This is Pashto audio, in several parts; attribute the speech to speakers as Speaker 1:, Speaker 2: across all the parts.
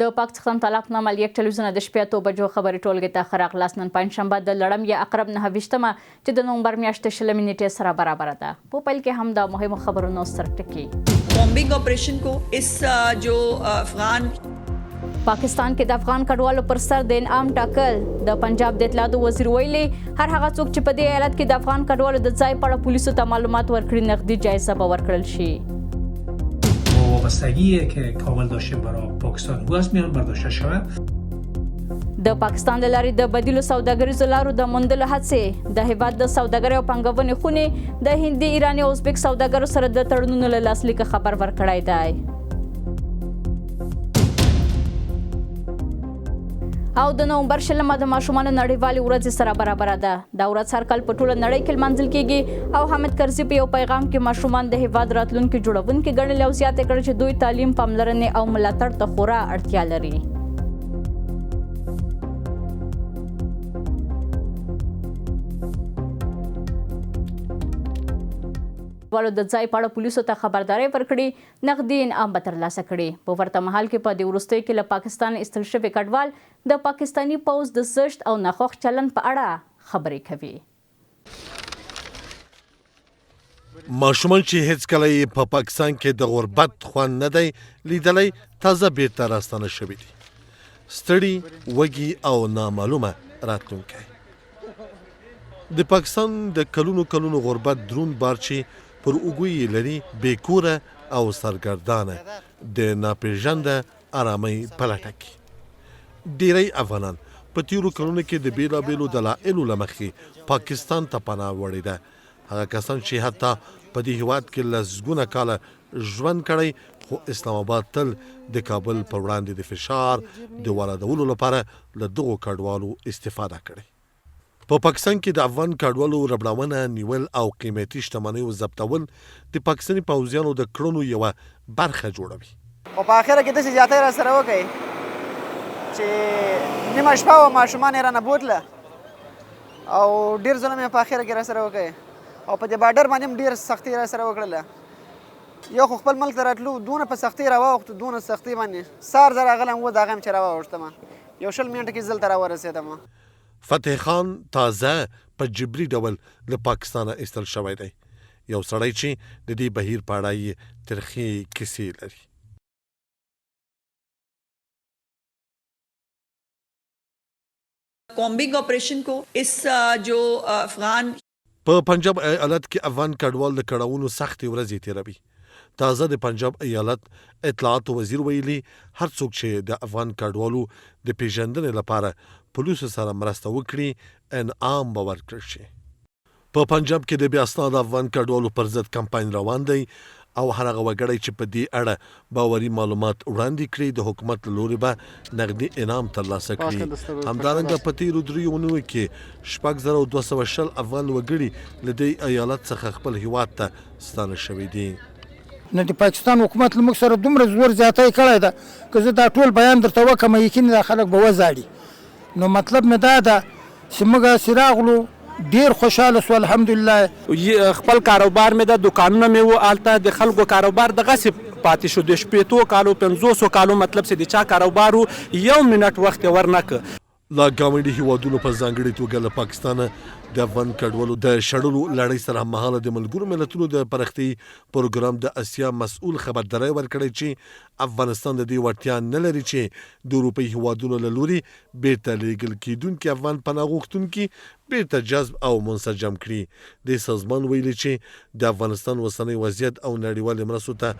Speaker 1: د پاکستان طلاق نامه یک ټلویزیون د شپې 8 بجو خبري ټولګي ته خراغلاس نن پنځشنبه د لړم یا اقرب 9 چې د نومبر میاشتې 20 نیټې سره برابر ده. په پیل کې هم د مهمو خبرونو سرټکی
Speaker 2: bombing operation को इस जो अफगान
Speaker 1: پاکستان کې د افغان کډوالو پر سر د انعام ټاکل. د پنجاب د اطلاعاتو وزیر ویلي هر هغه څوک چې په دې ایالت کې د افغان کډوالو د ځای په اړه پولیسو ته معلومات ورکړي نقدي جایزه به ورکړل شي.
Speaker 3: وابستگی که کامل داشتیم برای پاکستان او است میان برداشته شود.
Speaker 1: د پاکستان د لارې د بدیلو سوداګریزو لارو د موندلو هڅې. د هیواد د سوداګرۍ او پانګونې خونې د هندي ایراني او ازبک سوداګرو سره د تړونونو له لاسلیک خبر ورکړی دی. او د نومبر 20 د ماشومانو نړیوالې ورځ سره برابر ده. دا ورځ هر کال په ټوله نړۍ کې لمانځل کیږي او حامد کرزي په یو پیغام کې ماشومان د هیواد راتلونکي جوړونکي ګڼل او زیاته کړ چې دوی تعلیم، پاملرنې او ملاتړ ته خورا اړتیا لري. والو د ځای په اړه پولیسو ته خبرداري ورکړي، نقدي انعام به ترلاسه کړي. په ورته مهال کې په دې وروستیو کې له پاکستان ایستل شوي کډوال د پاکستاني پوځ د زشت او ناخوښ چلند په اړه خبرې کوي.
Speaker 4: ماشومان چې هیڅکله یې په پاکستان کې د غربت خوند نه دی لیدلی تازه بیرته راستانه شوي دي. ستړي، وږي او نامعلومه راتلونکی. د پاکستان د کلونو غربت درون بار چې پر اوږو لري بې کوره او سرګردانه د ناپېژانده ارامۍ په لټه کې. ډیری افغانان په تیرو کلونو کې د بیلابیلو دلایلو له مخې پاکستان ته پناه وړې ده. هغه کسان چې حتی په دې هیواد کې لسګونه کاله ژوند کړی خو اسلام آباد تل د کابل پر وړاندې د فشار د واردولو لپاره له دغو کډوالو استفاده کړې. په پاکستان کې د افغان کډوالو ربړونه، نیول او قیمتي شتمنیو ضبطول د پاکستاني پوځیانو د کړنو یوه برخه جوړوي.
Speaker 5: او په اخره کې داسې زیاتی را سره وکړي چې نیمه شپه وه ماشومان یې رانه بوتله او ډېر ظلم یې په اخره کې را سره وکړي او په دې باډر باندې هم ډېر سختي را سره وکړله. یو خو خپل ملک ته راتلو دونه په سختي را واوښتو، دونه سختي باندې سهار زه راغلی و د هغه هم چې را واوښتم، یو 20 منټه کې زه دلته را ورسېدم.
Speaker 4: فتح خان تازه په جبري ډول له پاکستانه ایستل شوی دی. یو سړی چې د دې بهیر په اړه یې ترخې کیسې لري.
Speaker 2: बॉम्बिंग ऑपरेशन को इस जो अफगान
Speaker 4: په پنجاب ایالت کې افغان کډوال د کړاوونو سختې ورځې تیروي. تازه د پنجاب ایالت اطلاعاتو وزیر ویلي هر څوک چې د افغان کډوالو د پیژندنې لپاره پولیسو سره مرسته وکړي انعام به ورکړل شي. په پنجاب کې د بیا اسناد افغان کډوالو پر ضد کمپاین روان دی او هر هغه وګړی چې په دې اړه باوري معلومات وړاندې کړي د حکومت له لوري به نقدي انعام ترلاسه کړي. همدارنګه په تیرو 3 اونیو کې 6220 افغان وګړي له دې ایالت څخه خپل هیواد ته ستانه شوي دي.
Speaker 6: نو د پاکستان حکومت له موږ سره دومره زور زیاتی کړی ده که زه دا ټول بیان درته وکړم یقین دا خلک به وځاړي. نو مطلب مې دا ده چې موږ هسې راغلو ډېر خوشحاله شو الحمدلله.
Speaker 7: خپل کاروبار مې د دوکانونه مې و هلته د خلکو کاروبار دغسې پاتې شو. د 50 کالو 500 کالو مطلب چې د چا کاروبار و یو منټ وخت یې ورنکړ.
Speaker 4: لا ګاونډي هیوادونو په ځانګړې توګه له پاکستانه د افغان کډوالو د شړلو لړۍ سره هممهاله د ملګرو ملتونو د پرختي پروګرام د اسیا مسؤل خبرداری ورکړی چې افغانستان د دې وړتیا نه لري چې د اروپایي هیوادونو له لوري بیرته لیږل کیدونکي افغان پناه غوښتونکي بیرته جذب او منسجم کړي. د سازمان ویلي چې د افغانستان اوسنی وضعیت او نړیوالې مرستو ته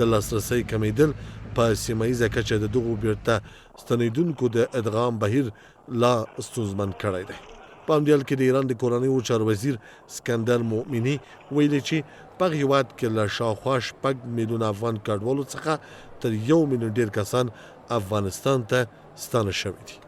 Speaker 4: د لاسرسي کمیدل په سیمه ییزه کچه د دغو بیرته ستنیدونکو د ادغام بهیر لا ستونزمن کړی دی. په همدې حال کې د ایران د کورنیو چارو وزیر اسکندر مومني ویلي چې په هیواد کې له شاوخوا 6 میلیونه افغان کډوالو څخه تر 1 میلیون ډیر کسان افغانستان ته ستانه شوي دي.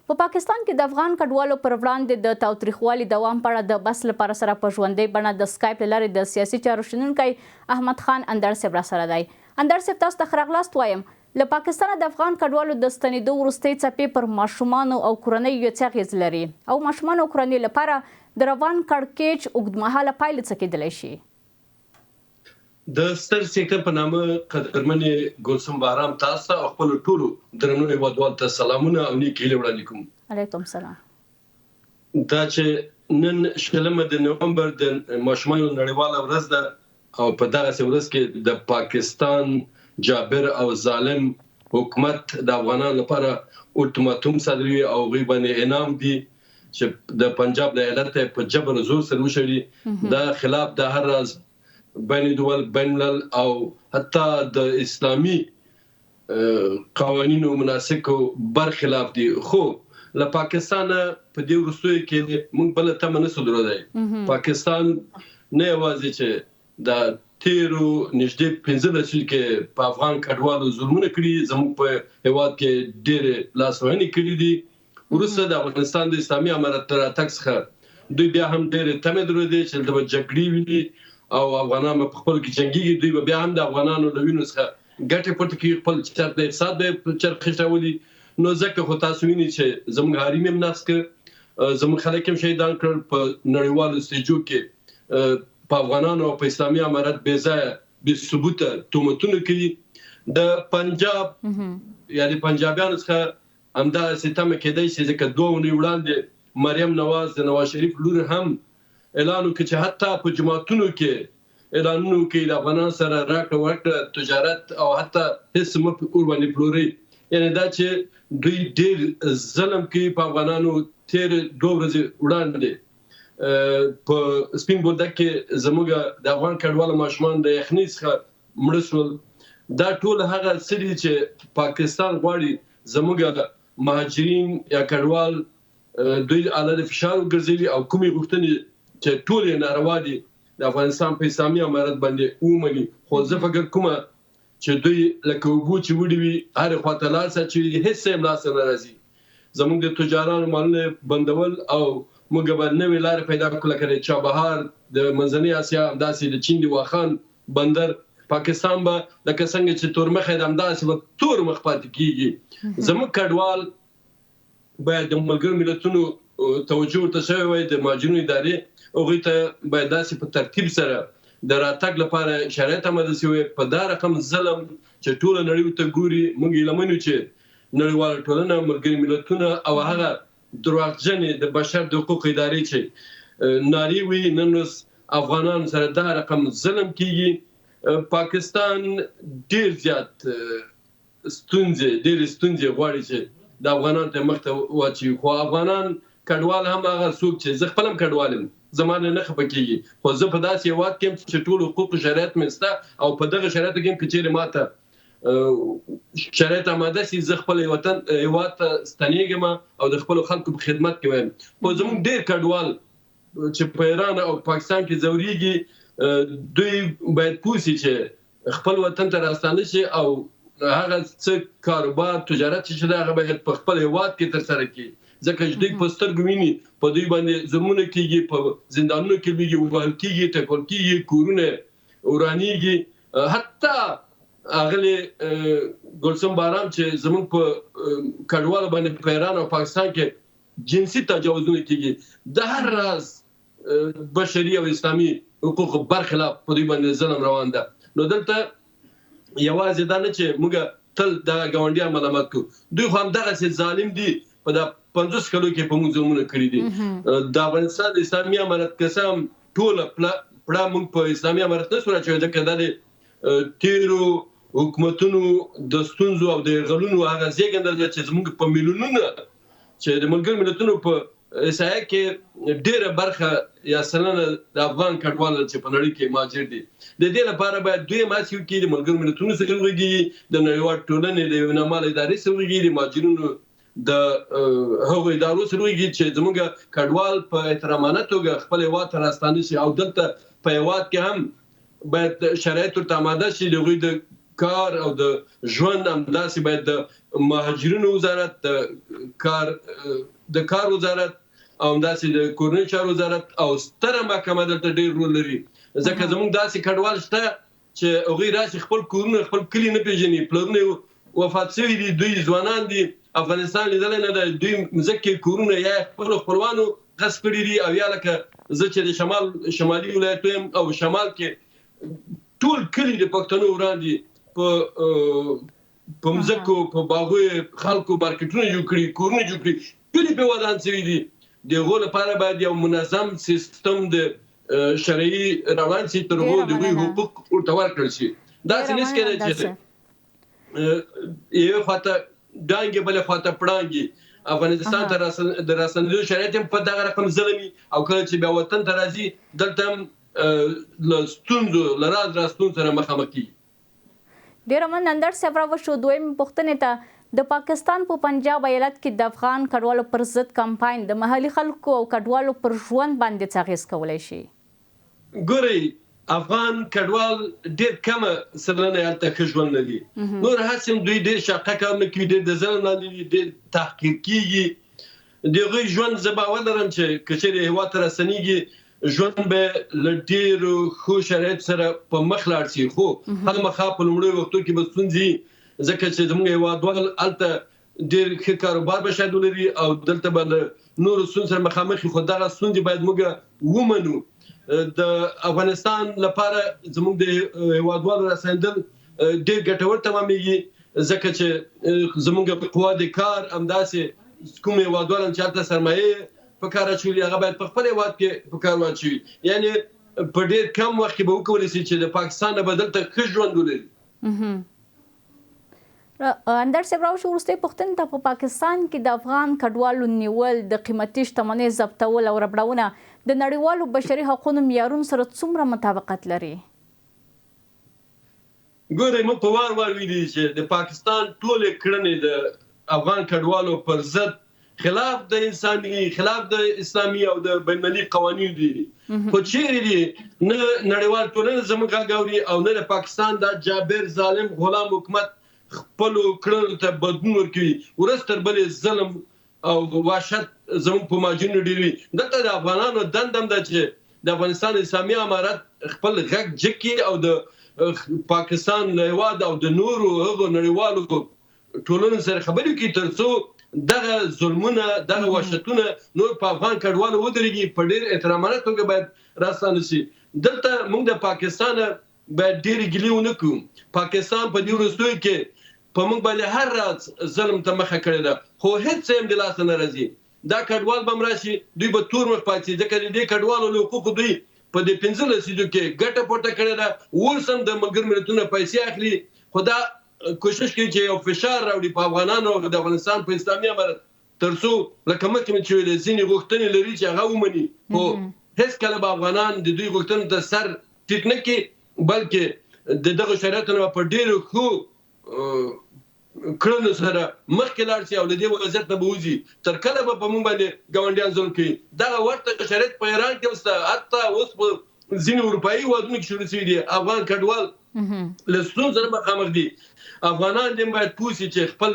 Speaker 1: په پاکستان کې د افغان کډوالو پر وړاندې د تاوتریخوالي دوام په اړه د بس لپاره سره په ژوندۍ بڼه د سکایپ له لارې د سیاسي چارو شنونکی احمد خان اندړ صاحب را سره دی. اندړ صاحب تاسو ته ښه راغلاست وایم. له پاکستانه د افغان کډوالو د ستنېدو وروستۍ څپې پر ماشومانو او کورنیو څه اغېز لري او ماشومانو او کورنیو لپاره د روان کړکېچ اوږدمهاله پایلې څه کیدلی شي؟
Speaker 8: د ستر سیکټر په نامه قدرمنې ګلسم بارام تاسو ته خپل ټولو درنو هیوادوالو ته سلامونه او نیک هیلې وړاندې کوم.
Speaker 1: علیکم سلام.
Speaker 8: دا چې نن 16 د نومبر د ماشومانو نړیواله ورځ ده او په دغه ورځ کې د پاکستان جابر او ظالم حکومت د افغانانو لپاره الټیماټوم صادروي او غوی باندې انعام دي چې د پنجاب د ایالت په جبر زور سره وشړي دا خلاف د هر راز بین الدول بین الملل او حتی د اسلامي قوانینو مناسکو برخلاف دي. خو له پاکستان په دې وروستیو کې موږ بل ته منسو درلودای. پاکستان نه یوازې چې د تیرو نږدې 15 لسیزو کې په افغان کډوالو ظلمونه کړي زموږ په هیواد کې ډېر لاسوهنې کړي دي. وروسته د افغانستان د اسلامي امارت تر راتګ څخه دوی بیا هم ډېرې تمې درلودې چې دلته به جګړې وي او افغانان په خپل کې جنگيږي. دوی بیا هم د افغانانو له وینو څخه ګټه پورته کوي خپل چارت د اقتصاد په چرخ شاولي. نو ځکه خو تاسو وینئ چې زموږ حریم هم نقص کړ زموږ خلک هم شهیدان کړل په نړیوالو سټیجو کې په افغانانو او په اسلامي امارت بې ځایه بې ثبوته تهمتونه کوي. د پنجاب یا د پنجابیانو څخه همدغسې تمه کېدی چې ځکه 2 اونۍ وړاندې مریم نواز د نواز شریف لور هم اعلان وکړ چې حتی په جماعتونو کې اعلانونه کوي د افغانانو سره راکړه ورکړه تجارت او حتی هیڅ مه ورباندې پلورئ. یعنې دا چې دوی ډېر ظلم کوي په افغانانو. تېرې 2 ورځې وړاندې په سپین بولدک کې زموږ د افغان کډوالو ماشومان د یخنۍ څخه مړه شول. دا ټول هغه څه دي چې پاکستان غواړي زموږ مهاجرین یا کډوال دوی علاوه فشار وګرځوي او کومې غوښتنې چې ټول ناروا دي د افغانستان په اسلامي امارت باندې ومني. خو زه فکر کوم چې دوی لکه اوبو چې وړي وي هرې خواته لاړ شه چې هیڅ یې هم لاسته نه راځي. زموږ د تجارانو مالونه بندول او موږ به نوې لارې پیدا کړو لکه د چابهار د منځنۍ اسیا همداسې د چین د واخان بندر. پاکستان به لکه څنګه چې تورمخی د همداسې به تور مخ پاتې کېږي. زموږ کډوال باید د ملګرو ملتونو توجه ورته شوی وای د مهاجرینو ادارې هغوی ته باید داسې په ترتیب سره د راتګ لپاره شرایط آماده شوي. په دا رقم ظلم چې ټوله نړۍ ورته ګوري موږ هیله من یو چې نړیواله ټولنه ملګري ملتونه او هغه درواغجنې د بشر د حقوقو ادارې چې نارې وي نن اوس افغانانو سره دا رقم ظلم کیږي. پاکستان ډېر زیات ستونزې غواړي چې د افغانانو ته مخ ته واچوي. خو افغانان کډوال هم هغه څوک چې زه خپل هم کډوال یم زمانه نه خفه کېږي. خو زه په داسې هېواد کې یم چې ټول حقوق شرایط مې شته او په دغه شرایطو کې هم که چېرې ماته شرایط آماده شي زه خپل هېواد ته ستنېږم او د خپلو خلکو په خدمت کې وایم. خو زموږ ډېر کډوال چې په ایران او پاکستان کې ځورېږي دوی باید پوه شي چې خپل وطن ته راستانه شي او هغه څه کاروبار تجارت چې دی هغه باید په خپل هېواد کې ترسره کړي. ځکه چې دوی په سترګو ویني په دوی باندې ظلمونه کېږي په زندانونو کې لویږي ووهل کېږي ټکول کېږي کورونه ورانېږي. حتی اغلې ګلسم بارام چې زموږ په کډوالو باندې په ایران او پاکستان کې جنسي تجاوزونه کېږي د هر راز بشري او اسلامي حقوقو برخلاف په دوی باندې ظلم روان ده. نو دلته یوازې دا نه چې موږ تل د ګاونډیان ملامت کوو. دوی خو همدغسې ظالم دي په دا 50 کلو کې په موږ ظلمونه کړي دي. د افغانستان د اسلامي امارت قسم ټوله پړه موږ په اسلامي امارت نه سو راچوي ځکه دا د تیرو حکومتونو د ستونزو او د یرغلونو هغه زیږنده ده چې زموږ په میلیونونه چې د ملګرو ملتونو په احصایه کې ډېره برخه یا سلنه د افغان کډوال چې په نړۍ کې مهاجر دي. د دې لپاره باید دوی هڅې وکړي د ملګرو ملتونو سره وغږیږي د نړیوال ټولنې د یوې نامالې ادارې سره وغږیږي د مهاجرینو د هغو ادارو سره وغږیږي چې زموږ کډوال په احترامانه توګه خپل هېواد ته راستانه شي او دلته په هېواد کې هم باید شرایط ورته آماده شي. د هغوی د کار او د ژوند همداسې باید د مهاجرینو وزارت د کار وزارت او همداسې د کورنیو چارو وزارت او ستره محکمه دلته ډېر رول لري. ځکه زموږ داسې کډوال شته چې هغوی راشي خپل کورونه خپل کلي نه پېژني پلرونه وفات شوي دي دوی ځوانان دي افغانستان لیدلی نه ده دوی مځکې کورونه یا خپلو خپلوانو غصب کړي دي او یا لکه زه چې د شمالي ولایتو یم او شمال کې ټول کلی د پښتنو وړاندې په مځکو په باغونو خلکو مارکیټونه جوړ کړي کورونه جوړ کړي کلی په ودان شوي دي دغه لپاره باید یو منظم سیستم د شرعي روان شي تر هغو د دوی حقوق ورته ورکړل شي داسې نه ښکاري چې یوه خواته ډانګې بلې خواته پړانګې افغانستان ته د راسنېدو شرایط هم په دغه رقم ظلمي او کله چې بیا وطن ته راځي دلته هم له ستونزو له راز راستون سره مخامخ کیږي.
Speaker 1: ډېره مننه اندر صاحب راوشو دویمې پوښتنې ته د پاکستان په پنجاب ایالت کې د افغان کډوالو پر ضد کمپاین د محلي خلکو او کډوالو پر ژوند باندې څه اغېز کولی شي؟
Speaker 8: ګورئ افغان کډوال ډېر کمه سلنه هلته ښه ژوند لري نور هسې هم دوی ډېر شاقه کارونه کوي ډېر د ظلم لاندې دي ډېر تحقیر کیږي د هغوی ژوند زه باور لرم چې که چېرې هېواد ته راستنېږي ژوند به له ډېرو ښو شرایطو سره په مخ لاړ شي خو خامخا په لومړیو وختو کې به ستونزې ځکه چې زموږ هېوادوال هلته ډېر ښه کاروبار به شاید ولري او دلته به له نورو ستونزو سره مخامخ وي خو دغه ستونزې باید موږ ومنو د افغانستان لپاره زموږ د هېوادوالو راسنېدل ډېر ګټور تمامېږي ځکه چې زموږ قوا د کار همداسې کوم هېوادوال هم چې هلته سرمایې په کار اچولي هغه باید په خپل هېواد کې په کار واچوي یعنې په ډېر کم وخت کې به وکولی شي چې د پاکستان نه به دلته ښه ژوند ولري.
Speaker 1: اندر صاحب راوشو وروستۍ پوښتنې ته په پاکستان کې د افغان کډوالو نیول د قیمتي شتمنۍ ضبطول او ربړونه د نړیوالو بشري حقوقو معیارونو سره څومره مطابقت لري؟
Speaker 8: ګورئ موږ په وار وار ویلي چې د پاکستان ټولې کړنې د افغان کډوالو پر ضد خلاف د انساني خلاف د اسلامي او د بین‌المللي قوانینو دي خو چیرې دي نه نړیوال ټولنه زموږ غږ اوري او نه د پاکستان دا جابر ظالم غلام حکومت خپلو کړنو ته بدلون ورکوي ورځ تر بلې ظلم او وحشت زموږ په ماجونو ډېر وي دلته د افغانانو دنده هم ده چې د افغانستان اسلامي امارت خپل غږ جګ کړي او د پاکستان له هېواد او د نورو هغو نړیوالو ټولنو سره خبرې وکړي تر څو دغه ظلمونه دغه وحشتونه نور په افغان کډوالو ودرېږي په ډېر احترامانه توګه باید راستانه شي دلته موږ د پاکستان باید ډېرې ګیلې ونه کړو پاکستان په دې وروستیو کې په موږ باندې هر راز ظلم ته مخه کړې ده خو هېڅ څه هم د لاسه نه راځي دا کډوال به هم راشي دوی به تور مخ پاتې ځکه د دې کډوالو له حقوقو دوی په دې 15 لسیزو کې ګټه پورته کړې ده اوس هم د ملګرو ملتونو پیسې اخلي خو دا کوشش کوي چې یو فشار راوړي په افغانانو او د افغانستان په اسلامي امارت تر څو لکه مخکې مې چې ویلې ځینې غوښتنې لري چې هغه ومني خو هېڅکله به افغانان د دوی غوښتنو ته سر ټیټ نه کړي بلکې د دغه شرایطو نه په ډېرو ښو کړنو سره مخکې لاړ شي او له دې وضعیت نه به وځي تر کله به په موږ باندې ګاونډیان ظلم کوي دغه ورته شرایط په ایران کې هم شته حتی اوس په ځینې اروپایي هېوادونو کې شروع شوي دي افغان کډوال له ستونزو سره مخامخ دي افغانان دې باید پوه شي چې خپل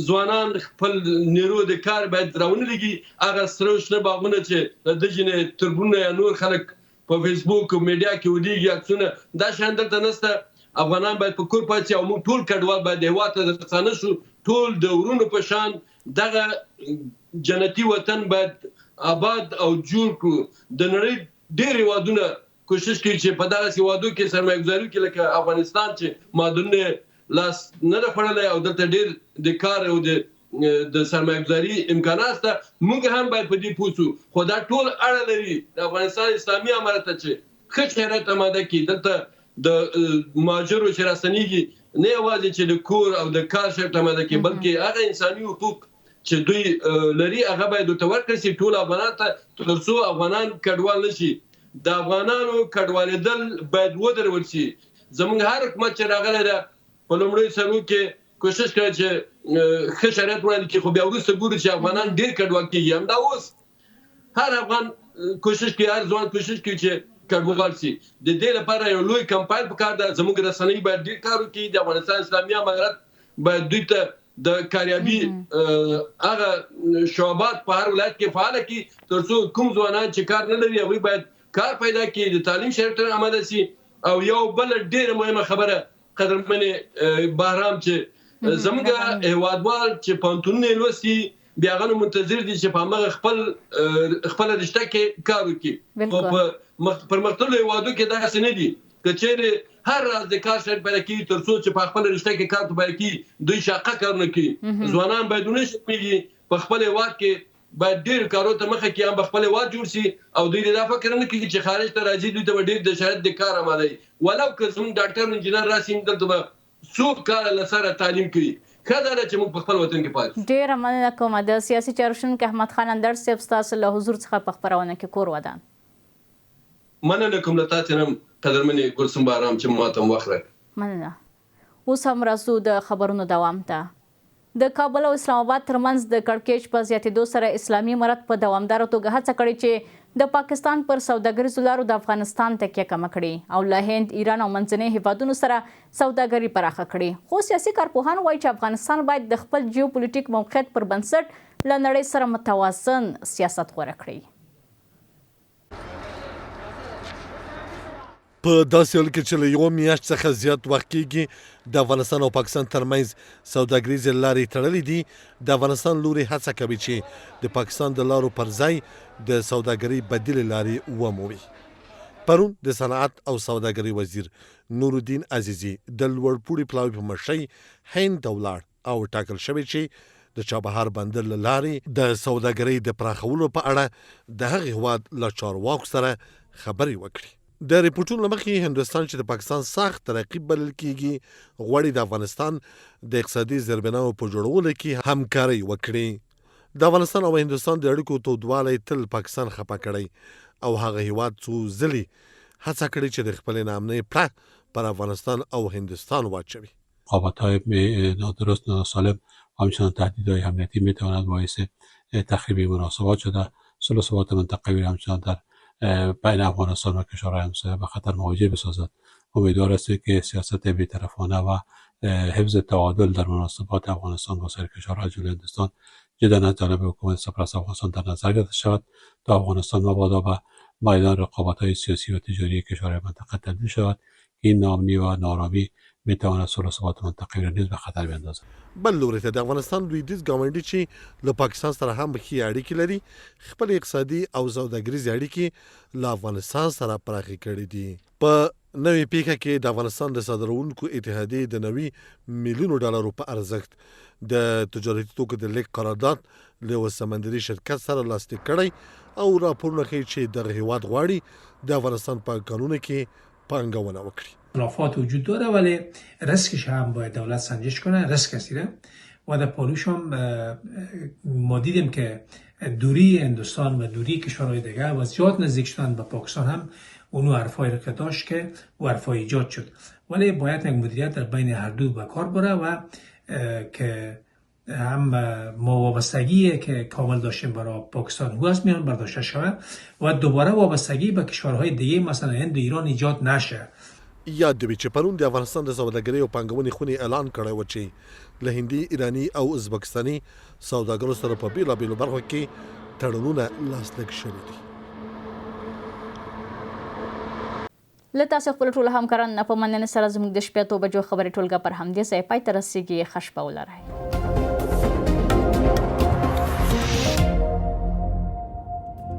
Speaker 8: ځوانان خپل نیرو د کار باید راونه لګي هغه سره شنه باغونه چې د دغې نه تربونه یا نور خلک په فیسبوک او میډیا کې ودیږي عکسونه دا شیان دلته نشته افغانان باید په کور پاتې او موږ ټول کډوال باید هېواد ته راستانه شو ټول د ورونو په شان دغه جنتي وطن باید آباد او جوړ کړو د نړۍ ډېر هېوادونه کوشش کوي چې په دغسې هېوادو کې سرمایه ګزاري وکړي لکه افغانستان چې معدنونه لاس نه ده خوړلی او دلته ډېر د کار او د سرمایه ګزاري امکانات شته موږ هم باید په دې پوه شو خو دا ټول اړه لري د افغانستان اسلامي امارت ته چې ښه شرایط اماده کړي دلته د مهاجرو چې راستنېږي نه یوازې چې د کور او د کار شرط اماده کړي بلکې هغه انساني حقوق چې دوی لري هغه باید ورته ورکړل شي ټول افغانان ته تر څو افغانان کډوال نه شي د افغانانو کډوالېدل باید ودرول شي زموږ هر حکومت چې راغلی ده په لومړیو سرو کې کوشش کوي چې ښه شرایط وړاندې کړي خو بیا وروسته ګورو چې افغانان ډېر کډوال کېږي همدا اوس هر افغان کوشش کوي هر ځوان کوشش کوي چې کډوال شي د دې لپاره یو لوی کمپاین پکار ده زموږ رسنۍ باید ډېر کار وکړي د افغانستان اسلامي امارت باید دوی ته د کاریابي هغه شعبات په هر ولایت کې فعاله کړي تر څو کوم ځوانان چې کار نه لري هغوی باید کار پیدا کړي د تعلیم شرایط آماده شي او یو بل ډېره مهمه خبره قدرمنې بهرام چې زموږ هېوادوال چې پوهنتونونه لوستي بیا هغه نو منتظر دي چې په هماغه خپله رشته کې کار وکړي خو په پرمختللو هېوادو کې داسې نه دي که چیرې هر راز د کار شرط پیدا کړي تر څو چې په خپل رشته کې کار ته پیدا کړي دوی شاقه کارونه کوي ځوانان باید ونه شرمېږي په خپل هېواد کې باید ډېر کارونو ته مخه کړي هم په خپل هېواد جوړ شي او دوی دا فکر نه کوي چې خارج ته راځي دوی ته به ډېر د شرایط د کار اماده وي ولو که زموږ ډاکټر انجینر راشي دلته به څو کاله له سره تعلیم کوي ښه دا ده چې موږ په خپل وطن کې پاتې شو.
Speaker 1: ډېره مننه کوم د سیاسي چارو شنونکي احمد خان اندړ صاحب ستاسو له حضور څخه په خپرونه کې کور ودان.
Speaker 8: مننه کوم له تاسو نه قدرمنې ګلسم بارام چې ما ته وخت راکړ.
Speaker 1: مننه. اوس هم راځو د خبرونو دوام ته. د کابل او اسلام آباد ترمنځ د کړکېچ په زیاتېدو سره اسلامي امارت په دوامداره توګه هڅه کړې چې د پاکستان پر سوداګریزو لارو د افغانستان تکیه کمه کړي او له هند، ایران او منځني هیوادونو سره سوداګري پراخه کړي. خو سیاسي کارپوهان وایي چې افغانستان باید د خپل جیوپولیټیک موقعیت پر بنسټ له نړۍ سره متوازن سیاست غوره کړي.
Speaker 4: په داسې حال کې چې له یوه میاشت څخه زیات وخت کېږي د افغانستان او پاکستان ترمنځ سوداګریزې لارې تړلې دي د افغانستان لوري هڅه کوي چې د پاکستان د لارو پر ځای د سوداګرۍ بدیلې لارې ومومي. پرون د صنعت او سوداګرۍ وزیر نورالدین عزیزي د لوړپوړي پلاوي په مشرۍ هند ته ولاړ او ټاکل شوی چې د چابهار بندر له لارې د سوداګرۍ د پراخولو په اړه د هغې هېواد له چارواکو سره خبرې وکړي. د ریپورټونو له مخې هندوستان چې د پاکستان سخت رقیب بلل کېږي غواړي د افغانستان د اقتصادي زیربناو په جوړولو کې همکاري وکړي. د افغانستان او هندوستان د اړیکو تودوالی تل پاکستان خفه کړی او هغه هېواد څو ځلې هڅه کړې چې د خپلې نامنۍ پړه پر افغانستان او هندوستان واچوي.
Speaker 9: رقابت‌های نادرست ناسالم و همچنان تهدیدهای امنیتی میتواند باعث تخریب مناسبات شده. صلح و ثبات منطقوی را همچنان در بین افغانستان و کشورهای همسایه به خطر مواجه بسازد. امیدوار است که سیاست بی‌طرفانه و حفظ تعادل در مناسبات افغانستان با سایر کشورهای جمله هندوستان جدا از جانب حکومت سرپرست افغانستان در نظر گرفته شود تا افغانستان مبادا به میدان رقابت‌های سیاسی و تجاری کشورهای منطقه تبدیل شود که این ناامنی و نارامی میتواند صلح و ثبات منطقوی را نیز به خطر بیندازد.
Speaker 4: بل لوري ته د افغانستان لویدیځ ګاونډي چې له پاکستان سره هم ښې اړیکې لري خپل اقتصادي او سوداګریزې اړیکې له افغانستان سره پراخې کړې دي. په نوې پیښه کې د افغانستان د صادروونکو اتحادیې د 90 میلیونو ډالرو په ارزښت د تجارتي توکو د لیږد قرارداد له یوه سمندري شرکت سره لاسلیک کړی او راپورونه ښیي چې دغه هېواد غواړي د افغانستان په کانونو کې پانګونه وکړي.
Speaker 3: اختلافات وجود داره ولی ریسکش هم باید دولت سنجش کنه. ریسک هستیره و در پالوش هم ما دیدیم که دوری هندوستان و دوری کشورهای دیگر و زیاد نزدیک شدن به پاکستان هم اونو حرفایی رو که داشت که و حرفای ایجاد شد ولی باید یک مدیریت در بین هر دو به کار بره و که هم ما وابستگی که کامل داشتیم برای پاکستان او از میان برداشته شود و دوباره وابستگی به کشورهای دیگه مثلا هند و ایران ایجاد نشه.
Speaker 4: یاد دی چې پرون د افغانستان د سوداګرۍ او پانګونې خونې اعلان کړی و چې له هندي، ایراني او ازبکستاني سوداګرو سره په بېلابېلو برخو کې تړونونه لاسلیک شوي دي.
Speaker 1: له تاسو خپل ټول همکاران په مننه سره زموږ د شپې 8 بجو خبري ټولګه پر همدې ځای پای ته رسیږي. ښه شپه ولرئ.